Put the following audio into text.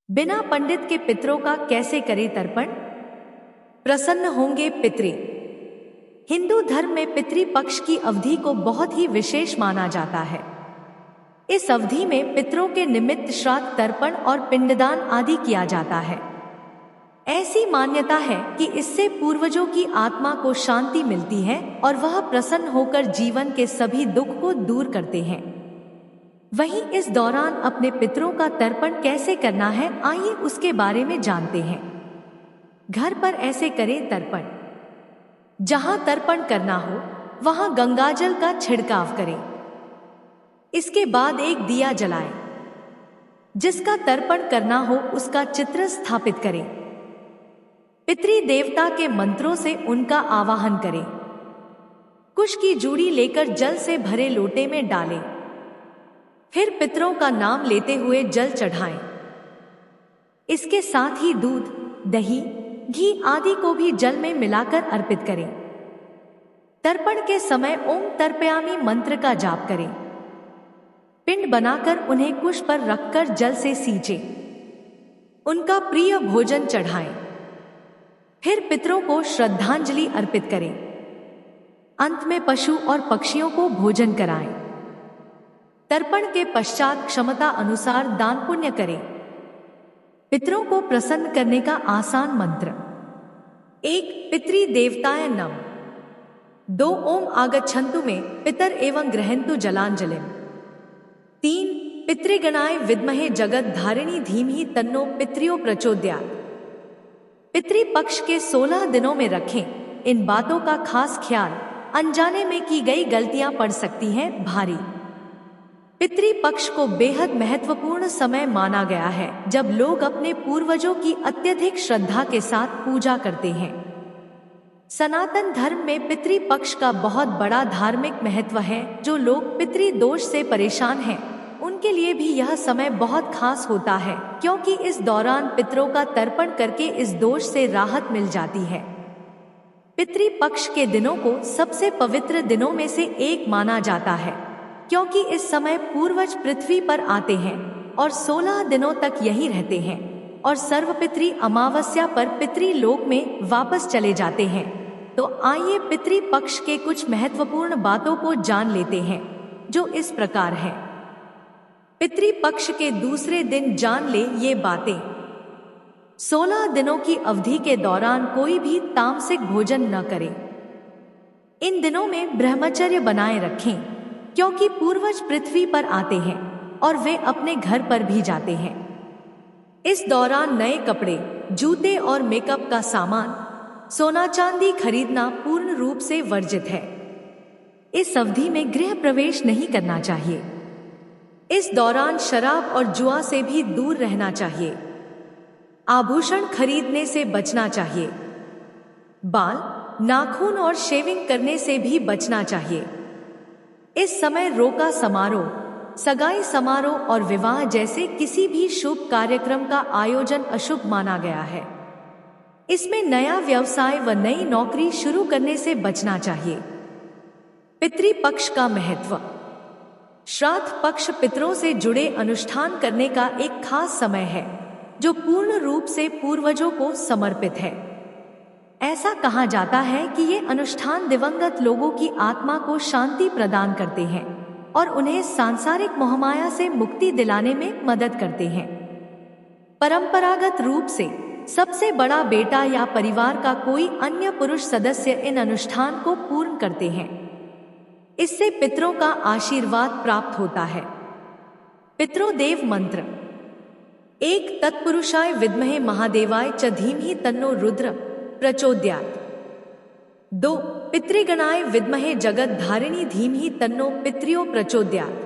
बिना पंडित के पितरों का कैसे करे तर्पण? प्रसन्न होंगे पितृ। हिंदू धर्म में पितृपक्ष की अवधि को बहुत ही विशेष माना जाता है। इस अवधि में पितरों के निमित्त श्राद्ध, तर्पण और पिंडदान आदि किया जाता है। ऐसी मान्यता है कि इससे पूर्वजों की आत्मा को शांति मिलती है और वह प्रसन्न होकर जीवन के सभी दुख को दूर करते हैं। वहीं इस दौरान अपने पितरों का तर्पण कैसे करना है, आइए उसके बारे में जानते हैं। घर पर ऐसे करें तर्पण। जहां तर्पण करना हो वहां गंगाजल का छिड़काव करें। इसके बाद एक दिया जलाएं। जिसका तर्पण करना हो उसका चित्र स्थापित करें। पितृ देवता के मंत्रों से उनका आवाहन करें। कुश की जूड़ी लेकर जल से भरे लोटे में डालें। फिर पितरों का नाम लेते हुए जल चढ़ाएं। इसके साथ ही दूध, दही, घी आदि को भी जल में मिलाकर अर्पित करें। तर्पण के समय ओम तर्पयामि मंत्र का जाप करें। पिंड बनाकर उन्हें कुश पर रखकर जल से सींचें। उनका प्रिय भोजन चढ़ाएं। फिर पितरों को श्रद्धांजलि अर्पित करें। अंत में पशु और पक्षियों को भोजन कराएं। तर्पण के पश्चात क्षमता अनुसार दान पुण्य करें। पितरों को प्रसन्न करने का आसान मंत्र। 1. पितृ देवताय नमः। 2. ओम आगच्छन्तु में पितर एवं गृहन्तु जलांजलिम। 3. पितृगणाय विद्महे जगत धारिणी धीमहि तन्नो पितृयो प्रचोदयात्। पितृपक्ष के 16 दिनों में रखें। इन बातों का खास ख्याल, अनजाने में की गई गलतियां पड़ सकती हैं भारी। पितृपक्ष को बेहद महत्वपूर्ण समय माना गया है, जब लोग अपने पूर्वजों की अत्यधिक श्रद्धा के साथ पूजा करते हैं। सनातन धर्म में पितृपक्ष का बहुत बड़ा धार्मिक महत्व है। जो लोग पितृदोष से परेशान हैं, उनके लिए भी यह समय बहुत खास होता है, क्योंकि इस दौरान पितरों का तर्पण करके इस दोष से राहत मिल जाती है। पितृपक्ष के दिनों को सबसे पवित्र दिनों में से एक माना जाता है, क्योंकि इस समय पूर्वज पृथ्वी पर आते हैं और 16 दिनों तक यहीं रहते हैं और सर्वपितृ अमावस्या पर पितृलोक में वापस चले जाते हैं। तो आइए पितृपक्ष के कुछ महत्वपूर्ण बातों को जान लेते हैं, जो इस प्रकार है। पितृपक्ष के दूसरे दिन जान ले ये बातें। 16 दिनों की अवधि के दौरान कोई भी तामसिक भोजन न करें। इन दिनों में ब्रह्मचर्य बनाए रखें, क्योंकि पूर्वज पृथ्वी पर आते हैं और वे अपने घर पर भी जाते हैं। इस दौरान नए कपड़े, जूते और मेकअप का सामान, सोना चांदी खरीदना पूर्ण रूप से वर्जित है। इस अवधि में गृह प्रवेश नहीं करना चाहिए। इस दौरान शराब और जुआ से भी दूर रहना चाहिए। आभूषण खरीदने से बचना चाहिए। बाल, नाखून और शेविंग करने से भी बचना चाहिए। इस समय रोका समारोह, सगाई समारोह और विवाह जैसे किसी भी शुभ कार्यक्रम का आयोजन अशुभ माना गया है। इसमें नया व्यवसाय व नई नौकरी शुरू करने से बचना चाहिए। पितृपक्ष का महत्व। श्राद्ध पक्ष पितरों से जुड़े अनुष्ठान करने का एक खास समय है, जो पूर्ण रूप से पूर्वजों को समर्पित है। ऐसा कहा जाता है कि ये अनुष्ठान दिवंगत लोगों की आत्मा को शांति प्रदान करते हैं और उन्हें सांसारिक मोहमाया से मुक्ति दिलाने में मदद करते हैं। परंपरागत रूप से सबसे बड़ा बेटा या परिवार का कोई अन्य पुरुष सदस्य इन अनुष्ठान को पूर्ण करते हैं। इससे पितरों का आशीर्वाद प्राप्त होता है। पितरोदेव मंत्र। 1. तत्पुरुषाय विद्महे महादेवाय च धीमहि तन्नो रुद्र प्रचोदयात्। 2. पितृगणाय विद्महे जगत धारिणी धीमहि तन्नो पितृयो प्रचोदयात्।